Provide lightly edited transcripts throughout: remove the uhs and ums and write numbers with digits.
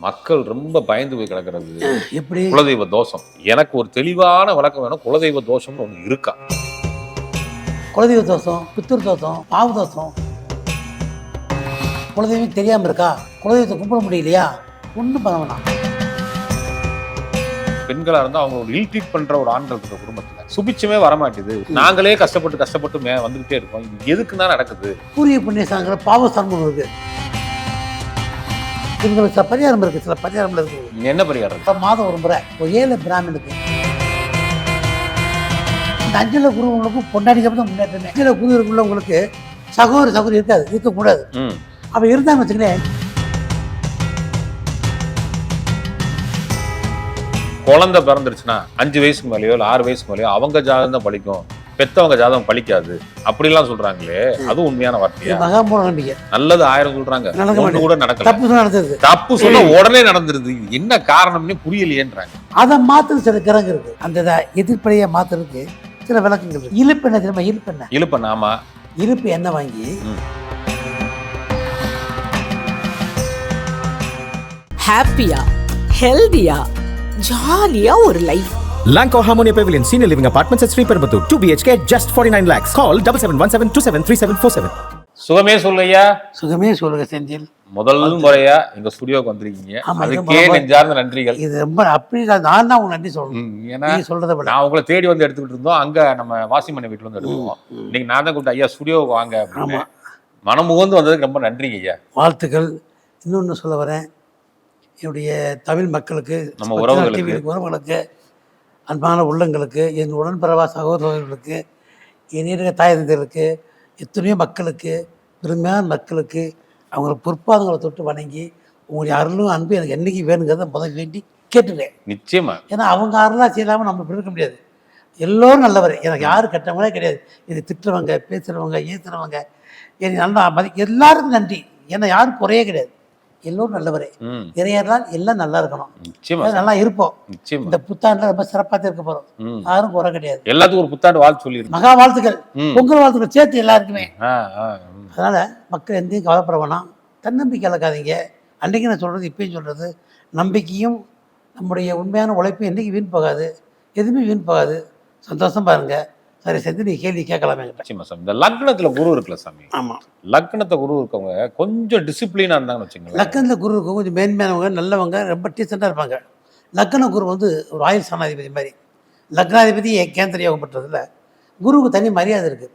மக்கள் ரொம்ப பயந்து போய் கிடக்கிறது எப்படி குலதெய்வ தோஷம். எனக்கு ஒரு தெளிவான விளக்கம் வேணும். குலதெய்வ தோஷம்னு ஒண்ணு இருக்கா? குலதெய்வ தோஷம், பித்தூர் தோஷம், பாவு தோஷம், குலதெய்வம் தெரியாமல் இருக்கா? குலதெய்வத்தை கும்பிட முடியலையா? ஒன்றும் பண்ண வேணாம். பெண்களா இருந்தா அவங்க ஒரு இல்ட்ரீட் பண்ற ஒரு ஆண்கள் இருக்க குடும்பத்துல சுபிச்சமே வரமாட்டேது. நாங்களே கஷ்டப்பட்டு வந்துகிட்டே இருக்கோம். இது எதுக்கு தான் நடக்குது? பூரிய புண்ணிய சாங்கிற பாவஸ்தானம் இருக்கு. இவங்களுக்கு சில பரிகாரம் இருக்கு, சில பரிகாரம் இருக்கு. என்ன பரிகாரம்? இப்போ மாதம் ஒரு முறை ஒரு 7 பிராமணுக்கு இந்த அஞ்சல குருவங்களுக்கும் பொண்டாடிக்கு தான் முன்னேற்றமே. அஞ்சல குரு இருக்குள்ளவங்களுக்கு சகோதரி இருக்காது, இருக்கக்கூடாது. அவ இருந்தான்னு வச்சுங்களேன், குழந்தை பிறந்துருச்சுன்னா 5 வயசுக்கு மேலேயோ இல்லை 6 வயசுக்கு மேலேயோ அவங்க ஜாதகம் தான் பழிக்கும், பெத்தவங்க ஜாதகம் பழிக்காது அப்படிலாம் சொல்றாங்களே, அது உண்மையான வார்த்தையா? மகாமூட நம்பிக்கை. நல்லது 1000 சொல்றாங்க, ஒண்ணு கூட நடக்கல. தப்பு நடந்தது, தப்பு சொன்னா உடனே நடந்துருது. என்ன காரணம்னு புரியலையேன்றாங்க. அதை மாத்துறது சில கிரகம் இருக்கு. அந்த எதிர்ப்படையை மாத்துறதுக்கு சில விளக்கங்கள் இருக்கு. இழுப்பு என்ன தெரியுமா? இழுப்பு ஆமா, இழுப்பு எண்ணெய் வாங்கி ஹாப்பியா ஹெல்தியா ஜாலியா ஒரு life. Lanco Harmonia Pavilion Senior Living Apartments at Sri Perambatoor 2 BHK just 49 lakhs. Call 7717273747. சுகமே சொல்லையா. சுகமே சொல்லுங்க செந்தில். முதல் முறையா எங்க ஸ்டுடியோக்கு வந்திருக்கீங்க, அதுக்கே நெஞ்சார்ந்த நன்றிகள். இது ரொம்ப அப்படி நான் தான் உங்களுக்கு நன்றி சொல்லணும். ஏன்னா சொல்றதை விட நான் உங்களை தேடி வந்து எடுத்துக்கிட்டு இருந்தோம். அங்க நம்ம வாசிமணி வீட்டுல வந்து எடுத்துருவோம். இன்னைக்கு நான் தான் கூப்பிட்டு ஐயா ஸ்டுடியோவுக்கு வாங்க அப்படின்னு மனமுகந்து வந்ததுக்கு ரொம்ப நன்றிங்க ஐயா. வாழ்த்துக்கள். இன்னொன்னு சொல்ல வரேன், என்னுடைய தமிழ் மக்களுக்கு, நம்ம உறவுகளுக்கு, அன்பான உள்ளங்களுக்கு, என் உடன்பிறவா சகோதரர்களுக்கு, என் தாய் தந்தைகளுக்கு, எத்தனையோ மக்களுக்கு, பெருமையான மக்களுக்கு அவங்கள பொற்பாதங்களை தொட்டு வணங்கி உங்களுடைய அருளும் அன்பு எனக்கு என்னைக்கு வேணுங்கிறத முதல் வேண்டி கேட்டுட்டேன். நிச்சயமா. ஏன்னா அவங்க அருளாக செய்யலாமல் நம்ம இப்படி இருக்க முடியாது. எல்லோரும் நல்லவர், எனக்கு யாரும் கெட்டவங்களே கிடையாது. இது திட்டுறவங்க, பேசுகிறவங்க, ஏற்றுறவங்க, எனக்கு நல்லா எல்லாருக்கும் நன்றி. ஏன்னா யாரும் குறையே கிடையாது, எல்லோரும் நல்லவரே. இறையர்களால் எல்லாம் நல்லா இருக்கணும், நல்லா இருப்போம். இந்த புத்தாண்டுல ரொம்ப சிறப்பாக இருக்க போறோம், யாரும் குறை கிடையாது. எல்லாத்துக்கும் ஒரு புத்தாண்டு வாழ்த்து சொல்லி மகா வாழ்த்துக்கள், பொங்கல் வாழ்த்துக்கள் சேர்த்து எல்லாருக்குமே. அதனால மக்கள் எந்தையும் கவலைப்பட வேணாம், தன்னம்பிக்கை இழக்காதீங்க. அன்றைக்கு நான் சொல்றது இப்பயும் சொல்றது, நம்பிக்கையும் நம்முடைய உண்மையான உழைப்பும் என்றைக்கு வீண் போகாது, எதுவுமே வீண் போகாது. சந்தோஷம் பாருங்க. சரி செஞ்சு நீ கேள்வி கேட்கலாமே. இந்த லக்னத்துல குரு இருக்குல்ல சாமி, ஆமா, லக்னத்துல குரு இருக்கவங்க கொஞ்சம் டிசிப்ளினா இருந்தாங்கன்னு வச்சுக்கோங்க. லக்னத்துல குரு இருக்கவங்க கொஞ்சம் மேன்மையானவங்க, நல்லவங்க, ரொம்ப டீசெண்டாக இருப்பாங்க. லக்ன குரு வந்து ஒரு ஆயுள் ஸ்தானாதிபதி மாதிரி. லக்னாதிபதி கேந்திர யோகம் பெற்றதுல குருவுக்கு தனி மரியாதை இருக்கு.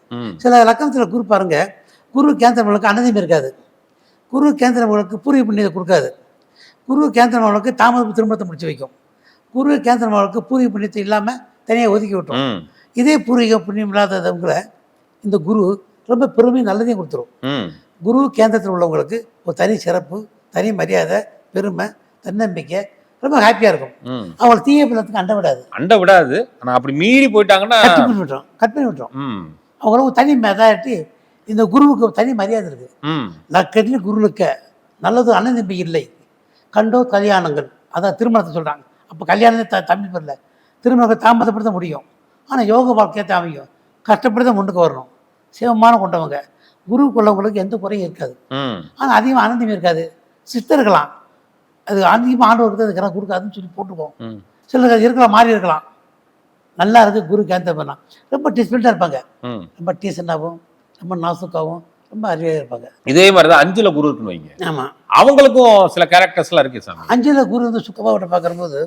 சில லக்னத்துல குரு பாருங்க, குரு கேந்திரமர்களுக்கு அன்னதம் இருக்காது, குரு கேந்திரமர்களுக்கு பூர்வ புண்ணியத்தை கொடுக்காது, குரு கேந்திரமர்களுக்கு தாமத திருமணத்தை முடிச்சு வைக்கும், குரு கேந்திரமர்களுக்கு பூர்வ புண்ணியத்தை இல்லாமல் தனியாக ஒதுக்கி விட்டோம். இதே பூர்வீக புண்ணியம் இல்லாதவங்களை இந்த குரு ரொம்ப பெருமையும் நல்லதையும் கொடுத்துரும். குரு கேந்திரத்தில் உள்ளவங்களுக்கு ஒரு தனி சிறப்பு, தனி மரியாதை, பெருமை, தன்னம்பிக்கை, ரொம்ப ஹாப்பியாக இருக்கும். அவங்களை தீய பிள்ளத்துக்கு அண்ட விடாது. ஆனால் அப்படி மீறி போயிட்டாங்கன்னா கட் பண்ணி விட்டுரும். அவங்களுக்கு தனி மெதாட்டி, இந்த குருவுக்கு தனி மரியாதை இருக்கு. லக்கட்டில் குருவுக்கு நல்லது அண்ணன் இல்லை, கண்டோ கல்யாணங்கள், அதான் திருமணத்தை சொல்கிறாங்க. அப்போ கல்யாணத்தை தம்பி பெறல, திருமணத்தை தாமதப்படுத்த முடியும். ஆனால் யோக வாழ்க்கையை அமையும், கஷ்டப்பட்டு தான் முன்னுக்கு வரணும். சிவமான கொண்டவங்க குரு கொள்ளவங்களுக்கு எந்த குறையும் இருக்காது. ஆனால் அதிகமாக ஆனந்தம் இருக்காது. சித்தர்களாம் அது அதிகமாக ஆண்டவருக்கு தான் இருக்கிறான், கொடுக்காதுன்னு சொல்லி போட்டுக்குவோம். சிலர் இருக்கலாம், மாறி இருக்கலாம். நல்லா இருக்கு குரு கேந்திரம் பண்ணலாம், ரொம்ப டிசிப்ளினாக இருப்பாங்க, ரொம்ப டீசெண்டாகவும், ரொம்ப நாசுக்காகவும், ரொம்ப அறிவாக இருப்பாங்க. இதே மாதிரி தான் 5ல குரு இருக்குன்னு வைங்க. ஆமாம், அவங்களுக்கும் சில கேரக்டர்ஸ்லாம் இருக்கு சார். 5ல குரு வந்து சுக்கமாக பார்க்கும்போது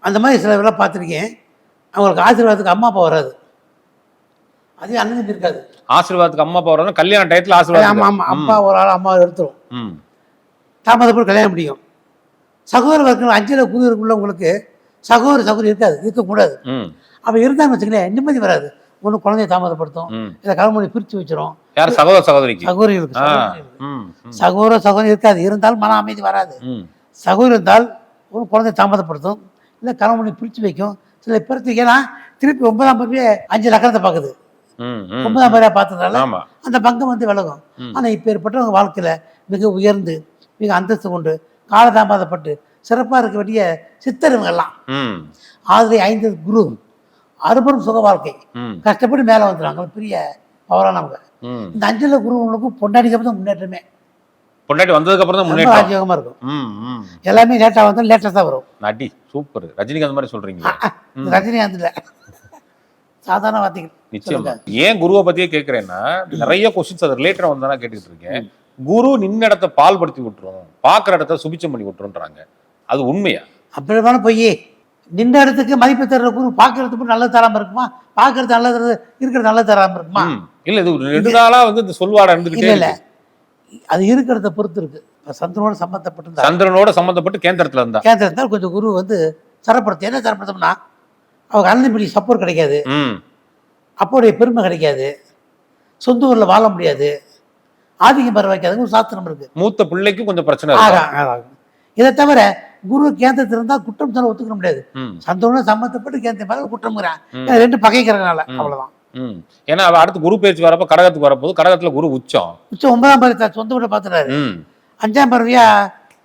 அந்த மாதிரி சில இதெல்லாம் பார்த்துருக்கேன். அவங்களுக்கு ஆசீர்வாதத்துக்கு அம்மா அப்பா வராது, அதே அண்ணன் இருக்காது. ஆசீர்வாதத்துக்கு அம்மா அப்பா வராது, கல்யாண டயத்தில் ஆசீர்வாதம். ஆமாம், அப்பா ஒரு ஆள் அம்மா எடுத்துரும், தாமதப்பட்டு கல்யாணம் முடியும். சகோதர வர்க்கம் 5ல குரு உள்ளவங்களுக்கு சகோதரி இருக்காது, இருக்கக்கூடாது. அப்போ இருந்தான்னு வச்சுங்களேன், நிம்மதி வராது. ஒன்று குழந்தைய தாமதப்படுத்தும், இல்லை கல்யாணம் பிரித்து வச்சிரும். யார்? சகோதரி இருக்கு. சகோதரி இருக்காது, இருந்தாலும் மன அமைதி வராது. சகோதரி இருந்தால் ஒரு குழந்தைய தாமதப்படுத்தும், இல்லை கல்யாணம் பிரித்து வைக்கும். சில பிறத்துக்கெல்லாம் திருப்பி 9ஆம் பிறவியே 5 லக்கணத்தை பார்க்குது. 9ஆம் பிறவியா பார்த்ததுனால அந்த பங்கம் வந்து விலகும். ஆனால் இப்போ ஏற்பட்டவங்க வாழ்க்கையில் மிக உயர்ந்து, மிக அந்தஸ்து கொண்டு, காலதாமதப்பட்டு சிறப்பாக இருக்க வேண்டிய சித்தருங்கெல்லாம் 5 குரு அறுபெரும் சுக வாழ்க்கை, கஷ்டப்பட்டு மேலே வந்துடுவாங்க, பெரிய பவரானவங்க. இந்த 5ல குருவங்களுக்கும் பொண்டாடிக்கு தான் முன்னேற்றமே. பொண்டாட்டி வந்ததுக்கு அப்புறம் தான் ரொம்ப முன்னேற்றம். ராஜயோகமாக இருக்கும். ம், ம். எல்லாமே லேட்டாக வந்தாலும் லேட்டாக தான் வரும். அடி சூப்பர். ரஜினிகாந்த் மாதிரி சொல்றீங்களே. ரஜினிகாந்த் இல்லை, சாதாரண வார்த்தைகள். நிச்சயமா. ஏன் குருவை பத்தியே கேட்கிறேன்னா, நிறைய கொஸ்டின்ஸ் அது ரிலேட்டடா வந்தா கேட்டுட்டு இருக்கேன். குரு நின்ன இடத்த பால் படுத்தி விட்டுரும், பாக்குற இடத்த சுபிச்சம் பண்ணி விட்டுருன்றாங்க. அது உண்மையா? அப்படிமான பொய். நின்ற இடத்துக்கு மதிப்பு தர்ற குரு பார்க்கறதுக்கு நல்லது தராமல் இருக்குமா? பார்க்கறது நல்லது இருக்கிறது நல்லது தராமல் இருக்குமா? இல்ல இது 2 நாளா வந்து இந்த சொல்வாடை இருந்துகிட்டே இல்லை, இருக்கு. அது இருக்கிறத பொறுத்து இருக்கு. இப்போ சந்திரனோட சம்பந்தப்பட்டிருந்தா, சந்திரனோட சம்பந்தப்பட்டு கேந்திரத்துல இருந்தா கேந்திரத்தால் கொஞ்சம் குரு வந்து சரப்படுத்து. என்ன சரப்படுத்தோம்னா, அவங்க அண்ணன் சப்போர்ட் கிடைக்காது, அப்போடைய பெருமை கிடைக்காது, சொந்த ஊரில் வாழ முடியாது, ஆதிக்கம் பெற வைக்காது. ஒரு சாஸ்திரம் இருக்கு. மூத்த பிள்ளைக்கும் கொஞ்சம் பிரச்சனை இருக்கு. இதை தவிர குரு கேந்திரத்தில் இருந்தால் குற்றம் சொல்ல ஒத்துக்க முடியாது. சந்திரனோட சம்பந்தப்பட்டு கேந்திர மேல குற்றம்ங்கிறான். 2 பகைக்கிறதுனால அவ்வளவுதான். ஏன்னா அவ அடுத்து குரு பேச்சு வரப்போ கடகத்துக்கு வரப்போது. கடகத்துல குரு உச்சம் 9ஆம் பறவை சொந்த வீட்டை பார்த்துறாரு. 5ஆம் பறவையா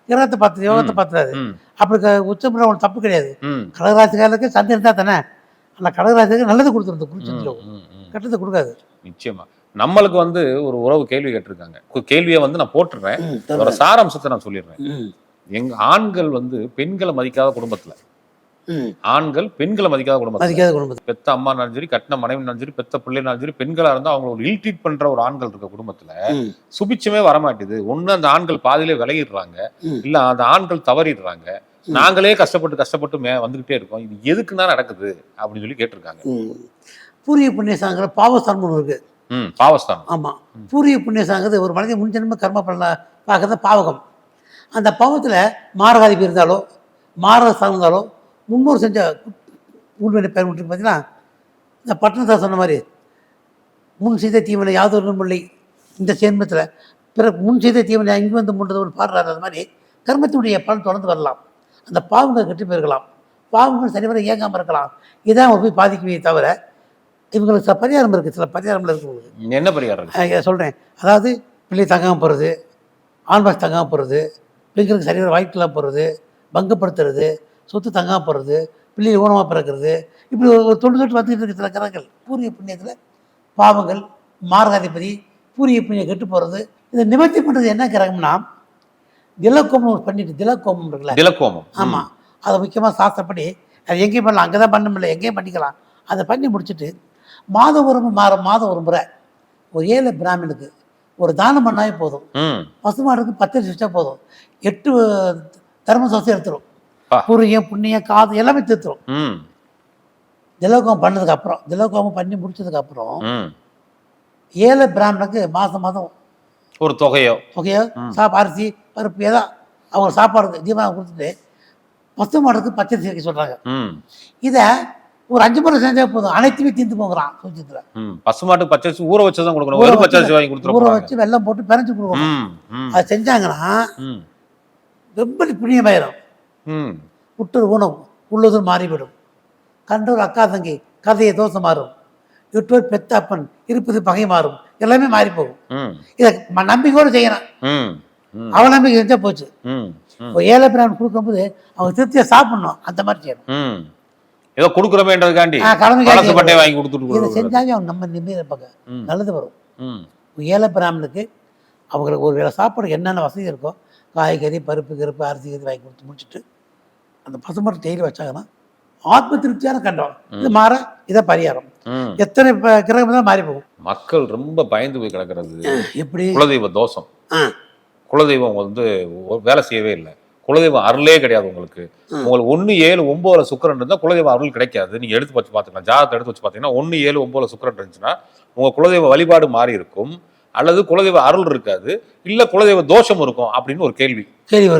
கிரகத்தை பார்த்து யோகத்தை பார்த்துறாரு. அப்படி உச்சம் ஒன்று தப்பு கிடையாது. கடகராசிக்காரருக்கு சந்திரன் தான் தானே. ஆனால் கடகராசிக்கு நல்லது கொடுத்துருது குரு சந்திரம், கெட்டது கொடுக்காது. நிச்சயமா. நம்மளுக்கு வந்து ஒரு உறவு கேள்வி கேட்டிருக்காங்க. கேள்வியை வந்து நான் போட்டுறேன், ஒரு சாராம்சத்தை நான் சொல்லிடுறேன். எங்க ஆண்கள் வந்து பெண்களை மதிக்காத குடும்பத்துல, ஆண்கள் பெண்களை மதிக்காத குடும்பத்துல, பெத்த அம்மானாலும் சரி, கட்டின மனைவினாலும் சரி, பெத்த பிள்ளைனாலும் சரி, பெண்களா இருந்தா அவங்க ஒரு இல்ட்ரீட் பண்ற ஒரு ஆண்கள் இருக்க குடும்பத்துல சுபிச்சமே வரமாட்டேது. ஒண்ணு அந்த ஆண்கள் பாதியிலே விலகிடுறாங்க, இல்ல அந்த ஆண்கள் தவறிடுறாங்க. நாங்களே கஷ்டப்பட்டு வந்துகிட்டே இருக்கோம். இது எதுக்குன்னா நடக்குது அப்படின்னு சொல்லி கேட்டிருக்காங்க. பூரிய புண்ணியசாங்கிற பாவஸ்தானம் இருக்கு. பாவஸ்தானம். ஆமா, பூரிய புண்ணியசாங்கிறது ஒரு மனிதன் முன்ஜென்ம கர்ம பலனை பார்க்கறது பாவகம். அந்த பாவத்துல மாரகாதிபதி இருந்தாலோ மாரகஸ்தானம் இருந்தாலோ முன்னோர் செஞ்ச உண்மையை பெயர் விட்டு பார்த்தீங்கன்னா, இந்த பட்டணத்தை சொன்ன மாதிரி முன் செய்த தீவனை யாதொரு இல்லை இந்த ஜென்மத்தில் பிற முன் செய்த தீவனை இங்கே வந்து முன்றது ஒரு பாடுறாரு. அது மாதிரி கர்மத்தினுடைய பலன் தொடர்ந்து வரலாம். அந்த பாவங்கள் கெட்டு போயிருக்கலாம், பாவங்கள் சரிவர இயங்காமல் இருக்கலாம். இதான் போய் பாதிக்கவே தவிர இவங்களுக்கு சில பரிகாரம் இருக்குது. சில பரிகாரங்கள் இருக்குது. என்ன பரிகாரம் சொல்கிறேன். அதாவது பிள்ளை தங்காமல் போகிறது, ஆண்பாஸ் தங்காமல் போகிறது, பிள்ளைங்களுக்கு சரிவர வாய்ப்புலாம் போகிறது, பங்கப்படுத்துறது, சொத்து தங்காமல் போகிறது, பிள்ளை ஊனமாக பிறக்கிறது, இப்படி ஒரு தொண்டு வந்துக்கிட்டு இருக்க சில கிரகங்கள். பூரிய புண்ணியத்தில் பாவங்கள், மாரகாதிபதி, பூரிய புண்ணியம் கெட்டு போகிறது. இதை நிவர்த்தி பண்ணுறது என்ன கிரகம்னா திலக்கோமம் பண்ணிட்டு, திலக்கோமம் இருக்குல்ல, திலக்கோமம். ஆமாம், அதை முக்கியமாக சாஸ்திரப்படி அது எங்கேயும் பண்ணலாம், அங்கே தான் பண்ண முடியல, எங்கேயும் பண்ணிக்கலாம். அதை பண்ணி முடிச்சுட்டு மாதம் ஒரு முறை ஒரு ஏழை பிராமணுக்கு ஒரு தானம் பண்ணாவே போதும். பசுமாடுக்கு 10 வச்சா போதும். 8 தர்ம சோசை எடுத்துரும். பூரியம் புண்ணியம் காது எல்லாமே தீர்த்துரும். திலோகோமம் பண்ணதுக்கு அப்புறம், திலோகோமம் பண்ணி முடிச்சதுக்கு அப்புறம் ஏழை பிராமணுக்கு மாதம் ஒரு தொகையோ அரிசி பருப்பு ஏதோ அவங்க சாப்பாடுக்கு தீபாவளி கொடுத்துட்டு பசுமாடுக்கு பச்சரிசி வைக்க சொல்றாங்க. இதை ஒரு 5 முறை செஞ்சா போதும், அனைத்துமே தீர்ந்து போகிறான் சூச்சத்துல. பசுமாட்டுக்கு பச்சரிசி ஊற வச்சுதான் கொடுக்கணும், வெறும் பச்சரிசி வாங்கி கொடுத்துருவோம். ஊற வச்சு வெல்லம் போட்டு பிணைஞ்சு கொடுக்கணும். அது செஞ்சாங்கன்னா ரொம்ப புண்ணியமாயிரும். உட்டர் ஊனம் உள்ளது மாறிவிடும். கண்டோர் அக்கா தங்கி கதையை தோசை மாறும். விட்டோர் பெத்த அப்பன் இருப்பது பகை மாறும். எல்லாமே மாறி போகும். இதை நம்பிக்கையோடு செய்யணும். அவநம்பிக்கை செஞ்சா போச்சு. ஏழை பிராமணன் கொடுக்கும்போது அவங்க திருப்தியா சாப்பிடணும். அந்த மாதிரி செய்யணும். ஏதோ கொடுக்குறமேன்றதுக்காண்டி வாங்கி கொடுத்துட்டு இதை செஞ்சாவே அவங்க நம்ம நிம்மதியாக இருப்பாங்க, நல்லது வரும். ஏழை பிராமணுக்கு அவங்களுக்கு ஒரு வேளை சாப்பாடு என்னென்ன வசதி இருக்கோ, காய்கறி பருப்பு கருப்பு அரிசி கறி வாங்கி கொடுத்து முடிச்சுட்டு அந்த பசுமாட்டை டெய்லி வச்சாங்கன்னா ஆத்ம திருப்தியான கண்டோம். இது மாற இதை பரிகாரம். எத்தனை கிரகம் தான் மாறி போகும். மக்கள் ரொம்ப பயந்து போய் கிடக்கிறது எப்படி? குலதெய்வ தோஷம். குலதெய்வம் வந்து வேலை செய்யவே இல்லை. குலதெய்வம் அருளே கிடையாது உங்களுக்கு. உங்களுக்கு 1, 7, 9 சுக்கிரன் இருந்தால் குலதெய்வ அருள் கிடைக்காது. நீங்க எடுத்து வச்சு பார்த்துக்கலாம், ஜாதகத்தை எடுத்து வச்சு பார்த்தீங்கன்னா 1, 7, 9 சுக்கிரன் இருந்துச்சுன்னா உங்க குலதெய்வ வழிபாடு மாறி இருக்கும், அல்லது குலதெய்வ அருள் இருக்காது, இல்ல குலதெய்வ தோஷம் இருக்கும் அப்படின்னு ஒரு கேள்வி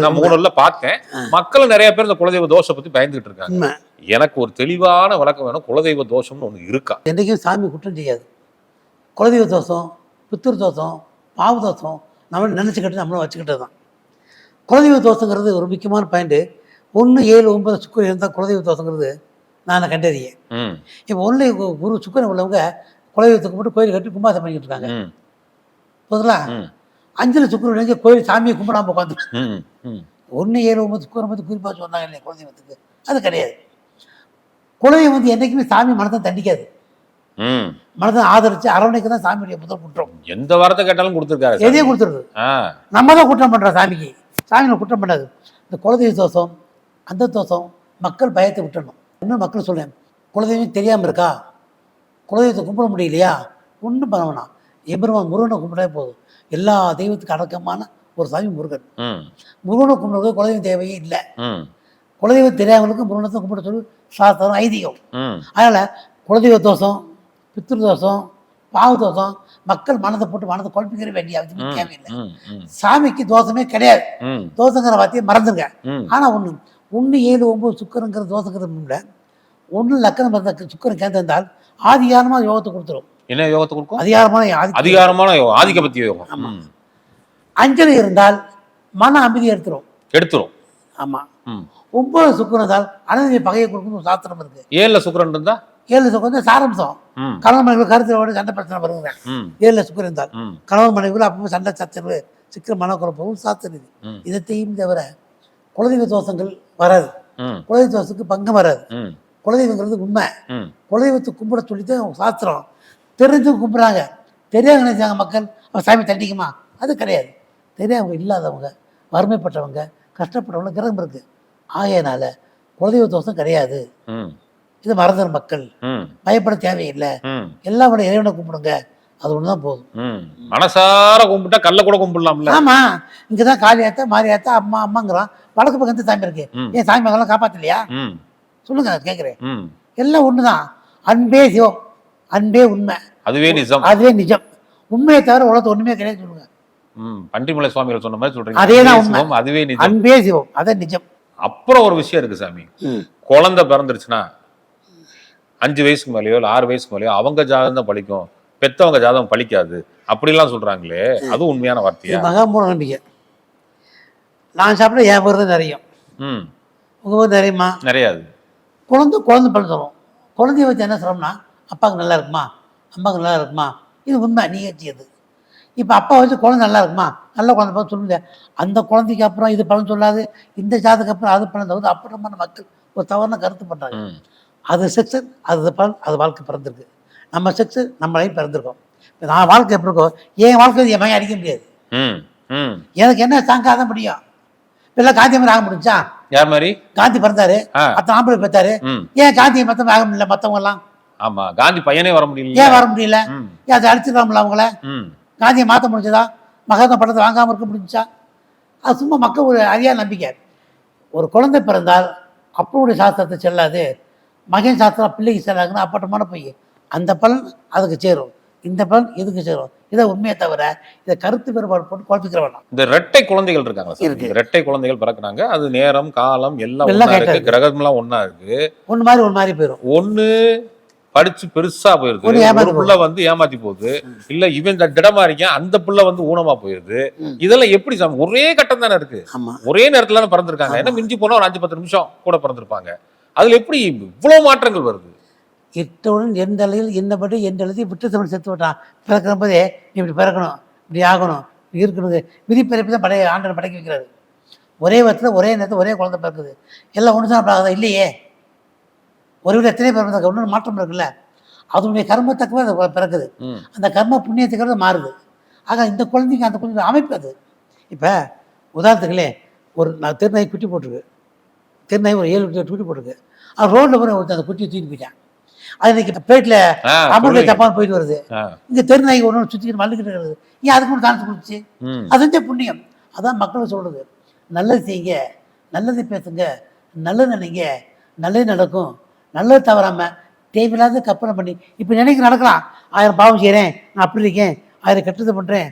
நான் 3 பார்த்தேன். மக்கள் நிறைய பேர் இந்த குலதெய்வ தோஷம் பத்தி பயந்துட்டு இருக்காங்க. எனக்கு ஒரு தெளிவான விளக்கம் வேணும். குலதெய்வ தோஷம்னு ஒண்ணு இருக்கா? என்னைக்கும் சாமி குற்றம் செய்யாது. குலதெய்வ தோஷம், பித்திரு தோஷம், பாவ தோஷம் நம்ம நினைச்சுக்கிட்டு நம்மளும் வச்சுக்கிட்டது தான். குலதெய்வ தோஷங்கிறது ஒரு முக்கியமான பாயிண்ட். 1, 7, 9 சுக்கரன் இருந்தால் குலதெய்வ தோஷங்கிறது நான் கண்டறியேன். இப்போ ஒன்லி குரு சுக்கரன் உள்ளவங்க குலதெய்வத்துக்கு மட்டும் கோயில் கட்டி கும்பாசம் பண்ணிக்கிட்டு இருக்காங்க. போதுங்களா? 5 சுக்கரன் கோயில் சாமியை கும்பிடாம உட்காந்து 1, 7, 9 சுக்கரன் பற்றி குறிப்பாக சொன்னாங்க இல்லையா குலதெய்வத்துக்கு, அது கிடையாது. குலதெய்வம் வந்து என்றைக்குமே சாமி மனத்தை தண்டிக்காது. ம். மனதை ஆதரிச்சு அரவணைக்கு தான் சாமியுடைய முதல் குற்றம். எந்த வாரத்தை கேட்டாலும் கொடுத்துருக்காரு. எதையும் கொடுத்துருது. ஆ. நம்ம தான் குற்றம் பண்ணுறோம் சாமிக்கு. சாமி குற்றம் பண்ணாது. இந்த குலதெய்வ தோஷம், அந்த தோஷம் மக்கள் பயத்தை விட்டுடணும். இன்னும் மக்கள் சொல்லேன், குலதெய்வம் தெரியாமல் இருக்கா, குலதெய்வத்தை கும்பிட முடியலையா, ஒன்றும் பண்ண வேணாம். எம்பெருமான் முருகனை கும்பிட்டே போதும். எல்லா தெய்வத்துக்கு அடக்கமான ஒரு சாமி முருகன். முருகனை கும்பிடுறது குலதெய்வம் தேவையே இல்லை. குலதெய்வம் தெரியாதவங்களுக்கு முருகனை கும்பிட சொல்லி சாஸ்திரம் ஐதீகம். அதனால் குலதெய்வ தோஷம், பித்ரு தோஷம், பாவ தோஷம் மக்கள் மனதை போட்டு மனதை குழப்பிக்கிற வேண்டிய அவசியம் தேவையில்லை. சாமிக்கு தோஷமே கிடையாது. தோஷங்கிற வார்த்தையை மறந்துங்க. ஆனால் ஒன்று 1 7 9 சுக்கரங்கிற தோஷங்கிறது இல்லை. 1 லக்கணம் பிறந்த சுக்கரன் கேந்திருந்தால் ஆதிகாரமாக யோகத்தை கொடுத்துரும். என்ன யோகத்தை கொடுக்கும்? அதிகாரமான யோகம், ஆதிபத்திய யோகம். ஆமாம். அஞ்சலி இருந்தால் மன அமைதியை எடுத்துரும். ஆமா. 9 சுக்கரன் இருந்தால் அனதியை பகையை கொடுக்கணும் சாஸ்திரம் இருக்கு. 7 சுக்கரன் இருந்தா 7 சுக்கரன் சாரம்சம். கணவன் மனைவி கருத்து சண்டை பிரச்சனை வருங்க. 7 சுக்கரன் இருந்தால் கணவன் மனைவிகள் அப்பவும் சண்டை சச்சரவு சிக்கல் மனக்குழப்பமும் சாஸ்திரம் இது. இதத்தையும் தவிர குலதெய்வ தோஷங்கள் வராது. குலதெய்வ தோஷத்துக்கு பங்கம் வராது. குலதெய்வங்கிறது உண்மை. குலதெய்வத்தை கும்பிட சொல்லித்தான் சாஸ்திரம். தெரிஞ்சு கும்பிட்றாங்க, தெரியாத நினைச்சாங்க மக்கள் அவன் சாமி தண்டிக்குமா? அது கிடையாது. தெரியாதவங்க, இல்லாதவங்க, வறுமைப்பட்டவங்க, கஷ்டப்பட்டவங்க கிரகம் இருக்கு. ஆகையினால குலதெய்வ தோஷம் கிடையாது. இது மறந்துடும் மக்கள். பயப்பட தேவையில்லை. எல்லாரோட இறைவனை கும்பிடுங்க, அது ஒண்ணுதான் போதும். மனசார கும்பிட்டா கல்ல கூட கும்பிடலாம்ல. ஆமா, இங்கதான் காளியாத்தா மாரியாத்தா அம்மா அம்மாங்கிறான். வடக்கு பக்கம் எந்த சாமி இருக்கு? ஏன் சாமி மகெல்லாம் காப்பாத்தலையா? சொல்லுங்க, கேட்கிறேன். எல்லாம் ஒண்ணுதான். அன்பே சிவம், அன்பே உண்மை, அதுவே நிஜம். அதுவே நிஜம். உண்மையை தவிர உலகத்து ஒண்ணுமே கிடையாது. சொல்லுங்க. பன்றிமலை சுவாமிகள் சொன்ன மாதிரி சொல்றீங்க. அதேதான் உண்மை, அதுவே நிஜம். அன்பே சிவம், அதான் நிஜம். அப்புறம் ஒரு விஷயம் இருக்கு சாமி. குழந்தை பிறந்துருச்சுன்னா 5 வயசுக்கு மேலேயோ இல்லை 6 வயசுக்கு மேலேயோ அவங்க ஜாதகம் தான் பழிக்கும், பெத்தவங்க ஜாதகம் பழிக்காது அப்படிலாம் சொல்றாங்களே, அது உண்மையான வார்த்தையா? மகாமூட நம்பிக்கை. நான் சாப்பிட என் பேர் தான் நிறையும். உங்க பேர் நிறையுமா? நிறையாது. குழந்தை பழம் சொல்லுவோம். குழந்தைய வச்சு என்ன சொல்றோம்னா, அப்பாவுக்கு நல்லா இருக்குமா, அம்மாவுக்கு நல்லா இருக்குமா, இது உண்மை நிகழ்ச்சியது. இப்போ அப்பா வச்சு குழந்தை நல்லா இருக்குமா, நல்ல குழந்தை பார்த்து சொல்லுங்க. அந்த குழந்தைக்கு அப்புறம் இது பலன் சொல்லாது, இந்த ஜாதத்துக்கு அப்புறம் அது பலன் தவிர அப்புறமான மக்கள் ஒரு தவறான கருத்து பண்ணுறாங்க. அது செக்ஷன், அது பலன், அது வாழ்க்கை பிறந்திருக்கு. நம்ம செக்ஷன் நம்மளையும் பிறந்திருக்கோம். இப்போ நான் வாழ்க்கை எப்படி இருக்கோம், என் வாழ்க்கை என் மகன் அடிக்க முடியாது. எனக்கு என்ன தாங்காத முடியும்? இப்பெல்லாம் காந்தி மாதிரி ஆக முடிஞ்சா? யார் மாதிரி? காந்தி பிறந்தாரு, அத்தனை ஆம்பளை பெற்றாரு. ஏன் காந்தியை மொத்தம் ஆக முடியல மற்றவங்க எல்லாம்? ஆமா, காந்தி பையனே வர முடியல. ஏன் வர முடியல? ஏன் அதை அடிச்சிடலாம்ல அவங்கள? காந்தியை மாற்ற முடிஞ்சதா? மகாத்மா படத்தை வாங்காமல் இருக்க முடிஞ்சா? அது சும்மா மக்கள் ஒரு அறியாத நம்பிக்கை. ஒரு குழந்தை பிறந்தால் அப்பனுடைய சாஸ்திரத்தை செல்லாது, மகன் சாஸ்திரம் பிள்ளைக்கு செல்லாதுன்னு அப்பட்டமான போய் அந்த பலன் அதுக்கு சேரும், இந்த பலன் இதுக்கு சேரும். இதை உண்மையை தவிர இதை கருத்து வேறுபாடு போட்டு குழப்பிக்கிற வேண்டாம். இந்த ரெட்டை குழந்தைகள் இருக்காங்க, ரெட்டை குழந்தைகள் பிறக்கிறாங்க. அது நேரம் காலம் எல்லாம் இருக்கு, கிரகம் எல்லாம் ஒன்னா இருக்கு. ஒன்று மாதிரி போயிடும். ஒண்ணு படிச்சு பெருசா போயிருது, ஒரு புள்ள வந்து ஏமாத்தி போகுது, இல்ல இவன் திடமா இருக்கேன் அந்த புள்ள வந்து ஊனமா போயிருது. இதெல்லாம் எப்படி சாமி? ஒரே கட்டம் தானே இருக்கு, ஒரே நேரத்துல தானே பிறந்திருக்காங்க. என்ன மிஞ்சி போனா ஒரு 5-10 நிமிஷம் கூட பிறந்திருப்பாங்க. அதுல எப்படி இவ்வளவு மாற்றங்கள் வருது? இட்டவுடன் எந்த அளவில் என்னபடி எந்த அளவில் விட்டு தமிழ் செத்து விட்டான். பிறக்கிற போதே நீ இப்படி பிறக்கணும், இப்படி ஆகணும், இருக்கணும், விதிப்பிறப்பு தான் ஆண்டனை படைக்க வைக்கிறாரு. ஒரே விதத்தில் ஒரே நேரத்தில் ஒரே குழந்தை பிறக்குது. எல்லாம் ஒன்று தான் பிறகுதா? இல்லையே. ஒரு வீடு எத்தனை பிறகு ஒன்று மாற்றம் இருக்குல்ல, அதனுடைய கர்மத்தக்கவே அது பிறக்குது. அந்த கர்ம புண்ணியத்துக்கிறது மாறுது. ஆக இந்த குழந்தைக்கு அந்த குழந்தை அமைப்பு அது. இப்போ உதாரணத்துக்குள்ளே ஒரு திருநாய் குட்டி போட்டிருக்கு. திருநாய் ஒரு 7 குட்டி போட்டிருக்கு. அது ரோட்டில் போய் ஒருத்தர் அந்த குட்டியை தூக்கிட்டு போயிட்டான். அது இன்னைக்கு பேட்டில் அமௌண்ட்ல தப்பான போயிட்டு வருது. இங்கே தெருநாய்க்கு ஒன்று சுற்றிக்கிட்டு மல்லுக்கிட்டு இருக்கிறது. ஏன் அதுக்கு ஒன்று காணிச்சு கொடுத்துச்சு? அது செஞ்ச புண்ணியம். அதான் மக்கள் சொல்றது, நல்லது செய்யுங்க, நல்லது பேசுங்க, நல்லது நினைங்க, நல்லது நடக்கும். நல்லது தவறாமல் தேவையில்லாத கற்பனை பண்ணி இப்போ நினைக்க நடக்கலாம். 1000 பாவம் செய்கிறேன், நான் அப்படி இருக்கேன், 1000 கெட்டது பண்ணுறேன்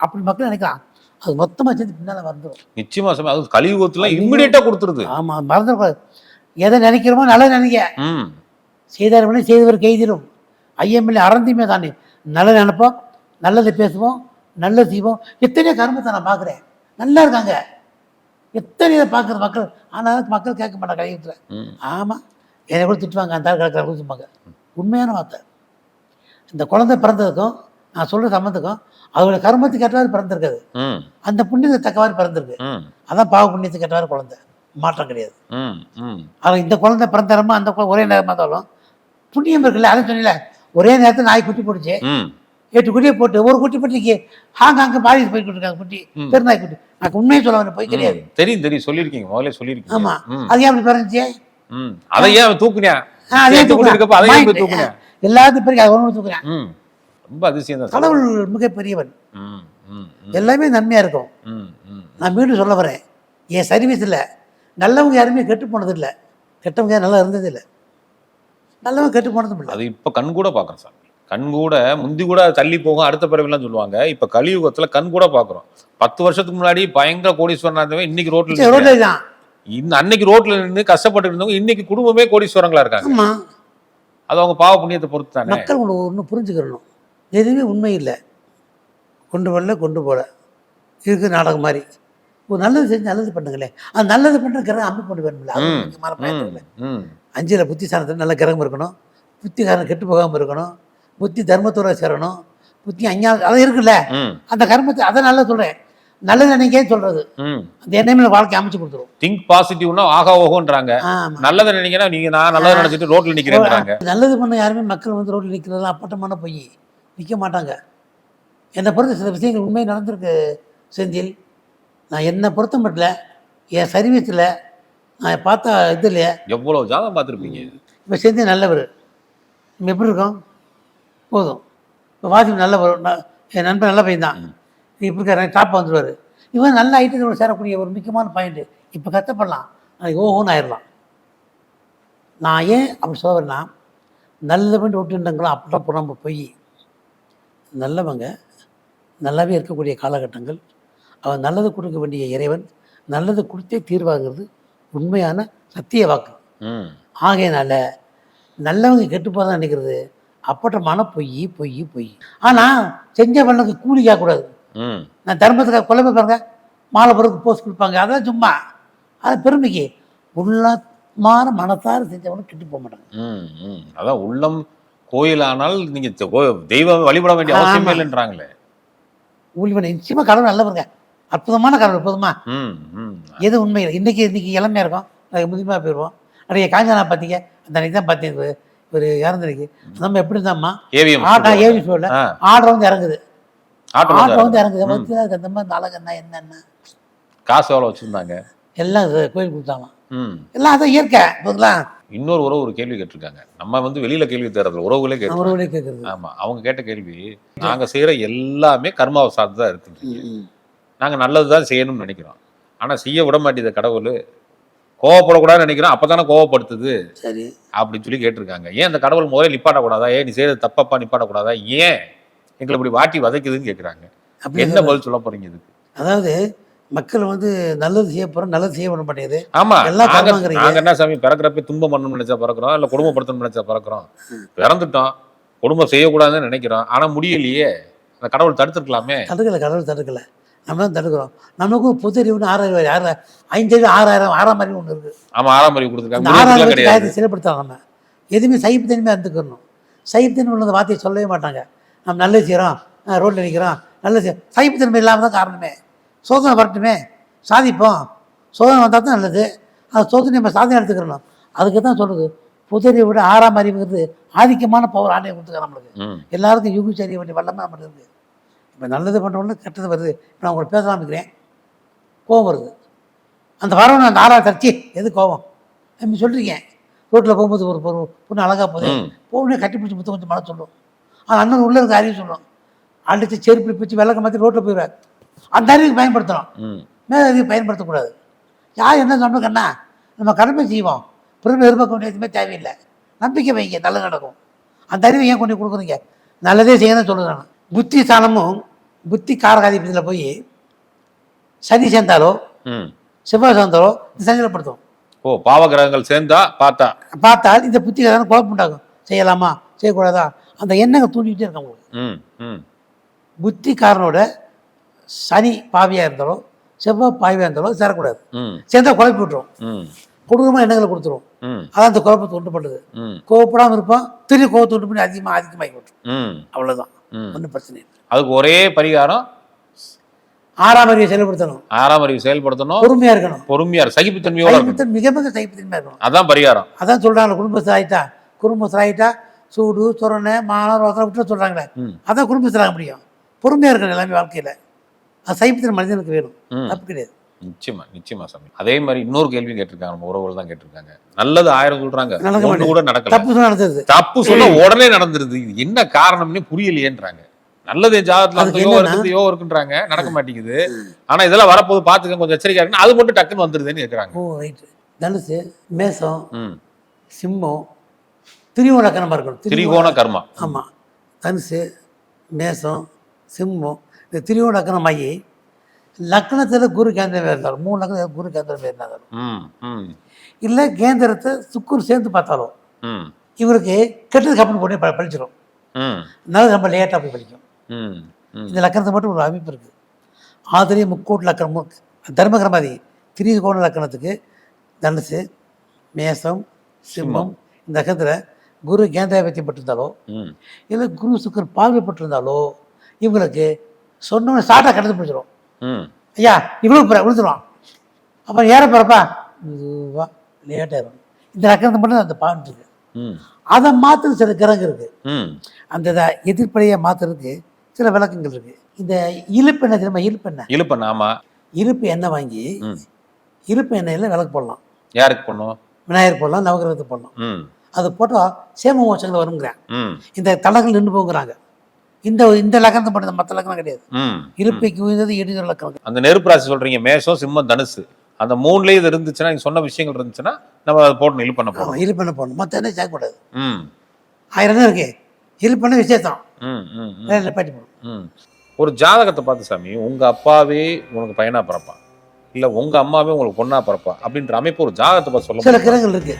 அப்படி மக்கள் நினைக்கலாம். அது மொத்தமாக சேர்ந்து பின்னால் வந்துடும். நிச்சயமா சாமி, அது கலியுகத்துல இம்மிடியேட்டா கொடுத்துருது. ஆமாம், மறந்துடக்கூடாது. எதை நினைக்கிறோமோ நல்லது நினைக்க. செய்தார் பண்ணி செய்தவர் கைதிடும், ஐயமில்லை அறந்தியுமே தானே. நல்லது நினைப்போம், நல்லது பேசுவோம், நல்லது செய்வோம். எத்தனையோ கர்மத்தை நான் பார்க்குறேன், நல்லா இருக்காங்க, எத்தனையோ பார்க்குற மக்கள். ஆனால் மக்கள் கேட்க மாட்டாங்க கலியுகத்தில். ஆமாம், என்னை கூட திட்டுவாங்க, அந்த ஆள் கிடக்கிற கொடுத்துப்பாங்க. உண்மையான வார்த்தை. இந்த குழந்தை பிறந்ததுக்கும் நான் சொல்கிற சம்மந்தத்துக்கும் அதோட கர்மத்துக்கு ஏற்றவாறு பிறந்திருக்குது, அந்த புண்ணியத்துக்கு தக்கவாறு பிறந்திருக்கு. அதான் பாவ புண்ணியத்துக்கு ஏற்றவாறு குழந்தை, மாற்றம் கிடையாது. ஆனால் இந்த குழந்தை பிறந்தரமா அந்த ஒரே நேரமாக இருந்தாலும் புண்ணியம் இருக்குல்ல. அதை சொன்னீங்கள, ஒரே நேரத்தில் நாய் குட்டி போட்டுச்சு, ம் 8 குட்டியை போட்டு ஒரு குட்டி போட்டு ஹாங்காங்க பாதிக்கு போய்கிட்டு இருக்காங்க குட்டி, பெருநாய் குட்டி. நான் உண்மையை சொல்ல வரேன், போய் கிடையாது. தெரியும் சொல்லியிருக்கீங்க, முதல்ல சொல்லியிருக்கீங்க. ஆமா, அது ஏன் அப்படி பிறந்துச்சு? அதை ஏன் தூக்குனியா? அதே இருக்கப்ப அதை ஏன் போய் தூக்குனியா? எல்லாத்தையும் பிறகு அதை ஒன்று தூக்குறேன். ரொம்ப அதிசயம் தான். கடவுள் மிகப்பெரியவன், எல்லாமே நன்மையா இருக்கும். நான் மீண்டும் சொல்ல வரேன், என் சர்வீஸில் நல்லவங்க யாருமே கெட்டு போனதில்லை, கெட்டவங்க யாரும் நல்லா இருந்ததில்லை, நல்லவங்க கெட்டு போனதும் இல்லை. அது இப்போ கண் கூட பார்க்குறோம் சார், கண் கூட முந்தி கூட தள்ளி போகும் அடுத்த பிறவிலாம் சொல்லுவாங்க. இப்போ கலியுகத்தில் கண் கூட பார்க்குறோம். 10 வருஷத்துக்கு முன்னாடி பயங்கர கோடீஸ்வரன் இருந்தவன் இன்னைக்கு ரோட்ல தான், அன்னைக்கு ரோட்ல நின்று கஷ்டப்பட்டு இருந்தவங்க இன்னைக்கு குடும்பமே கோடீஸ்வரங்களா இருக்காங்க. ஆமா, அது அவங்க பாவ புண்ணியத்தை பொறுத்து தானே. மக்கள் ஒன்று புரிஞ்சுக்கிறணும், எதுவுமே உண்மை இல்லை, கொண்டு வரல கொண்டு போல இருக்கு நாடகம் மாதிரி. ஒரு நல்லது செஞ்சு நல்லது பண்ணுங்களேன், அது நல்லது பண்ணுற கிரகம் அமைப்பு கொண்டு வரணும்ல, அது முக்கியமான பயணம் இல்லை. 5ல் புத்திசானத்தில் நல்ல கிரகம் இருக்கணும், புத்திகாரன் கெட்டு போகாமல் இருக்கணும், புத்தி தர்மத்தோட சேரணும், புத்தி அஞ்ஞானம் அது இருக்குல்ல, அந்த கர்மத்தை அதை நல்லா சொல்கிறேன், நல்லது நினைக்கே சொல்கிறது அந்த எண்ணமே வாழ்க்கை அமைச்சு கொடுத்துரும். திங்க் பாசிட்டிவ்னா ஆகா ஓகோன்றாங்க, நல்லதை நினைக்கிறா நீங்க நான் நல்லதை நினைச்சிட்டு ரோட்ல நிக்கிறேன்றாங்க. நல்லது பண்ண யாருமே மக்கள் வந்து ரோட்ல நிற்கிறதெல்லாம் அப்பட்டமான போய் நிற்க மாட்டாங்க. என்னை பொறுத்த சில விஷயங்கள் உண்மை நடந்திருக்கு செந்தில். நான் என்னை பொறுத்த மட்டும் என் சர்வீஸில் நான் பார்த்த இதில் எவ்வளவு ஜாதகம் பார்த்துருப்பீங்க. இப்போ செந்தில் நல்லவர், நம்ம எப்படி இருக்கோம் போதும். இப்போ வாசிப்பு நல்லவர், என் நண்பன் நல்ல பையன் தான், இப்படி இருக்காரு டாப்பாக வந்துடுவார். இவன் நல்ல ஐட்டத்தோட சேரக்கூடிய ஒரு முக்கியமான பாயிண்ட்டு. இப்போ கஷ்டப்படலாம், நாளைக்கு ஓஹோன்னு ஆயிடலாம். நான் ஏன் அப்படி சொல்கிறேன்னா, நல்லது பண்ணி விட்டுட்டாங்களோ அப்படிலாம் புறம்ப போய் நல்லவங்க நல்லாவே இருக்கக்கூடிய காலகட்டங்கள், அவன் நல்லது கொடுக்க வேண்டிய இறைவன் நல்லது கொடுத்தே தீர்வாகிறது உண்மையான சத்திய வாக்கு. ஆகையினால நல்லவங்க கெட்டு போதான் நினைக்கிறது அப்பட்டமான பொய் பொய் பொய். ஆனால் செஞ்ச பண்ணக்கு கூலி கேட்கக்கூடாது. நான் தர்மத்துக்காக கொலை பாருங்க, மாலை பொருளுக்கு போஸ்ட் கொடுப்பாங்க, அதான் சும்மா, அது பெருமைக்கு. உள்ளமான மனத்தார செஞ்சவனுக்கு கெட்டு போக மாட்டாங்க. அதான் உள்ளம் கோயிலானால் நீங்க தெய்வம் வழிபட வேண்டிய அவசியமே இல்லைன்றாங்களே. ஊழிவன் நிச்சயமாக கடவுள் நல்லவங்க, அற்புதமான கடவுள் போதுமா. எது உண்மையில் இன்னைக்கு இளமையாக இருக்கும், முதுமையாக போயிடுவோம். நிறைய காஞ்சனா பார்த்தீங்க, அந்த அன்னைக்கு தான் பார்த்தீங்க, ஒரு இறந்துருக்கு நம்ம எப்படி இருந்தாம்மா ஏவி ஷோவில் ஆர்டர் வந்து இறங்குது, ஆர்டர் வந்து இறங்குது. அந்த மாதிரி அழகண்ணா என்னன்னா காசு எவ்வளோ வச்சுருந்தாங்க, எல்லாம் கோயில் கொடுத்தாங்க, எல்லாம் அதான் இயற்கை. போதுங்களா. இன்னொரு உறவு ஒரு கேள்வி கேட்டிருக்காங்க, நம்ம வந்து வெளியில கேள்வி தேடுறது உறவுகளே கேட்கறது. ஆமா, அவங்க கேட்ட கேள்வி, நாங்க செய்யற எல்லாமே கர்மாவை சார்ந்து தான் இருக்கு, நாங்க நல்லதுதான் செய்யணும்னு நினைக்கிறோம், ஆனா செய்ய விட மாட்டேது கடவுள், கோவப்படக்கூடாதுன்னு நினைக்கிறோம், அப்பதானே கோவப்படுத்துது சரி அப்படின்னு சொல்லி கேட்டிருக்காங்க. ஏன் அந்த கடவுள் முதல்ல நிப்பாட்டக்கூடாதா, ஏன் நீ செய்யறது தப்பப்பா நிப்பாட்டக்கூடாதா, ஏன் எங்களை இப்படி வாட்டி வதைக்குதுன்னு கேட்குறாங்க. என்ன பதில் சொல்ல போறீங்க இதுக்கு? அதாவது மக்கள் வந்து நல்லது செய்ய போறோம், நல்லது செய்ய விட மாட்டேங்குது. ஆமா, நாங்க என்ன சாமி பிறக்கிறப்ப துன்பம் பண்ணணும்னு நினைச்சா பிறக்கிறோம், இல்ல குடும்பப்படுத்தணும்னு நினைச்சா பிறக்கிறோம், பிறந்துட்டோம், குடும்பம் செய்யக்கூடாதுன்னு நினைக்கிறோம், ஆனா முடியலையே, அந்த கடவுள் தடுத்துருக்கலாமே. தடுக்கல, கடவுள் தடுக்கல, நம்ம தான் தடுக்கிறோம். நமக்கும் பொது அறிவுன்னு 6,000 5,000 6,000 6ஆம் அறிவு ஒன்று இருக்கு. ஆமா, 6ஆம் அறிவு கொடுத்துருக்காங்க. 6ஆம் அறிவு செயல்படுத்தலாம். நம்ம எதுவுமே சைப்புத்தன்மையாக இருந்துக்கணும். சைப்புத்தன்மை உள்ள வார்த்தையை சொல்லவே மாட்டாங்க. நம்ம நல்லது செய்கிறோம், ரோட்டில் நிற்கிறோம், நல்லது செய்ய சைப்புத்தன்மை இல்லாமல் தான் காரணமே. சோதனை வரட்டுமே, சாதிப்போம், சோதனை வந்தால் தான் நல்லது, அந்த சோதனை நம்ம சாதனை எடுத்துக்கிறணும். அதுக்கு தான் சொல்லுது, புதறியை விட 6ஆம் அறிவுங்கிறது ஆதிக்கமான பவர் ஆணையை கொடுத்துக்க நம்மளுக்கு. எல்லாருக்கும் யூகிச்சரிய வேண்டிய வல்லமாக நம்மளுக்கு இருக்குது. இப்போ நல்லது பண்ணுறவங்க கெட்டது வருது. இப்போ நான் உங்களை பேச ஆரம்பிக்கிறேன், கோவம் வருது, அந்த வரவனை அந்த 6ஆவது தச்சு எது கோவம் அப்படி சொல்லியிருக்கேன். ரோட்டில் போகும்போது ஒரு பொண்ணு அழகாக போகுது, போகணுன்னே கட்டி பிடிச்சி முத்த கொஞ்சம் மழை சொல்லும், அது அண்ணன் உள்ளே இருக்க அறிவு சொல்லும், அடித்து செருப்பு பிடிச்சி விளக்க மாற்றி ரோட்டில் போயிடுவார். அந்த அறிவுக்கு பயன்படுத்தணும், மேலே அறிவு பயன்படுத்தக்கூடாது. யார் என்ன சொன்னோம்னா நம்ம கடமை செய்வோம், பெருமை எதிர்பார்க்க வேண்டிய எதுவுமே தேவையில்லை, நம்பிக்கை வைங்க, நல்லது நடக்கும். அந்த அறிவை ஏன் கொண்டு கொடுக்குறீங்க, நல்லதே செய்யணும்னு சொல்லுது. நான் புத்தி ஸ்தானமும் புத்தி காரகாதிபதியில் போய் சனி சேர்ந்தாலோ செவ்வாய் சேர்ந்தாலோ சஞ்சலப்படுத்தும். ஓ, பாவ கிரகங்கள் சேர்ந்தா பார்த்தால் இந்த புத்தி காரணம் குழப்பம் உண்டாகும். செய்யலாமா செய்யக்கூடாதா அந்த எண்ணங்கள் தூண்டிகிட்டே இருக்க உங்களுக்கு. புத்தி காரனோட சனி பாவியாக இருந்தாலும் செவ்வாய் பாவியாக இருந்தாலும் சேரக்கூடாது. சேர்ந்தா குழப்பி விட்டுரும், கொடூரமாக எண்ணங்களை கொடுத்துரும். அதான் அந்த குழப்பத்தை உண்டு பண்ணுது. கோவப்படாமல் இருப்போம், திரும்பி கோவத்தை உண்டு பண்ணி அதிகமாகி விட்டுரும். அவ்வளோதான், ஒன்றும் பிரச்சனை இல்லை. அதுக்கு ஒரே பரிகாரம் 6ஆம் அறிவை செயல்படுத்தணும். 6ஆம் அறிவை செயல்படுத்தணும், பொறுமையா இருக்கணும், பொறுமையா சகிப்புத்தன்மையோட மிக மிக சகிப்புத்தன்மையா இருக்கணும். அதான் பரிகாரம். அதான் சொல்றாங்க, குடும்பத்தில் ஆயிட்டா சூடு சொரணை மானம் ரோசனை விட்டு சொல்கிறாங்களே, ம். அதான் குடும்பத்தில் முடியும். பொறுமையாக இருக்கணும் எல்லாமே வாழ்க்கையில். அது சைப்பத்தின் மனிதனுக்கு வேணும், தப்பு கிடையாது. நிச்சயமா சாமி. அதே மாதிரி இன்னொரு கேள்வி கேட்டிருக்காங்க, நம்ம உறவுகள் தான் கேட்டிருக்காங்க. நல்லது 1000 சொல்றாங்க, நடக்க ஒண்ணு கூட நடக்கல. தப்பு சொல்ல நடந்தது. தப்பு சொல்ல உடனே நடந்துருது. இது என்ன காரணம்னு புரியலையேன்றாங்க. நல்லது ஜாதகத்துல அதுக்கு யோகம் என்னன்னா- இருக்குது, யோகம் இருக்குன்றாங்க, நடக்க மாட்டேங்குது. ஆனா இதெல்லாம் வரப்போது பாத்துக்க, கொஞ்சம் எச்சரிக்கையா இருக்குன்னு அது மட்டும் டக்குன்னு வந்துருதுன்னு கேக்குறாங்க. ஓ ரைட்டு. தனுசு, மேசம், ம். சிம்மம், திரிகோண லக்கணமாக இருக்கணும். திரிகோண கர்மா. ஆமாம். தனுசு, மேசம், சிம்மம், இந்த திரிகோண லக்கணமாகி லக்கணத்தில் குரு கேந்திரம் இருந்தாலும் 3 லக்கணத்தில் குரு கேந்திரம் இருந்தாலும் ம். ம். இல்லை கேந்திரத்தை சுக்குரு சேர்ந்து பார்த்தாலும் ம். இவருக்கு கெட்டது கப்பல் போட்டு படிச்சிடும். ம். அதனால ரொம்ப லேட்டாக போய் படிக்கும். ம். ம். இந்த லக்கணத்தை மட்டும் ஒரு அமைப்பு இருக்குது. ஆதிரிய முக்கோட்டு லக்கணம் தர்மகரமாதி திரிகோண லக்கணத்துக்கு தனுசு, மேசம், சிம்மம், இந்த லக்கணத்தில் குரு கேந்திராபத்தியம் பட்டிருந்தாலோ ம். இல்லை குரு சுக்கர் பார்வைப்பட்டிருந்தாலோ இவங்களுக்கு சொன்ன ஸ்டார்ட்டாக கட்டத்து பிடிச்சிடும். ம். ஐயா இவ்வளோ விழுந்துருவான். அப்புறம் ஏற போகிறப்பா இதுவாக லேட்டாகிடும். இந்த லக்கணத்தை மட்டும் அந்த பாயிண்ட் இருக்குது. ம். அதை மாற்றுறது சில கிரகம் இருக்குது. ம். அந்த எதிர்ப்படையை மாற்றுறதுக்கு சில விளக்கங்கள் இருக்குது. இந்த இழுப்பெண்ணெய் தெரியுமா? இழுப்பெண்ணெய், இழுப்ப நாமா இருப்பு எண்ணெய் வாங்கி ம். இருப்பு எண்ணெயில் விளக்கு போடலாம். யாருக்கு பண்ணும்? விநாயகர் போடலாம், நவகிரகத்துக்கு போடலாம். ம். அது போட்டால் சேம மோட்சங்கள் வருங்கிறேன். ம். இந்த தடங்கள் நின்று போங்கிறாங்க. இந்த லக்கணத்தை மட்டும், மற்ற லக்கணம் கிடையாது. ம். இருப்பைக்கு உயர்ந்தது இடிதல் லக்கணம். அந்த நெருப்பு ராசி சொல்றீங்க, மேஷம், சிம்மம், தனுசு, அந்த 3லயே இது இருந்துச்சுன்னா, நீங்க சொன்ன விஷயங்கள் இருந்துச்சுன்னா நம்ம அதை போட்டு இழு பண்ண போறோம். ஆமாம், இழுப்பெண்ணெய் போடணும். மற்ற எண்ணெய் சேர்க்கக்கூடாது. ம். 1000 எண்ணெய் இருக்கு, இழுப்பெண்ணெய் விசேஷம். ம். ம். ம். பாட்டி போடணும். ம். ஒரு ஜாதகத்தை பார்த்து சாமி, உங்க அப்பாவே உனக்கு பையனா பிறப்பா, இல்ல உங்க அம்மாவே உங்களுக்கு பொண்ணா பிறப்பா அப்படின்ற அமைப்பு ஒரு ஜாதகத்தை பார்த்து சொல்ல சில முடியுமா? கிரகங்கள் இருக்கு.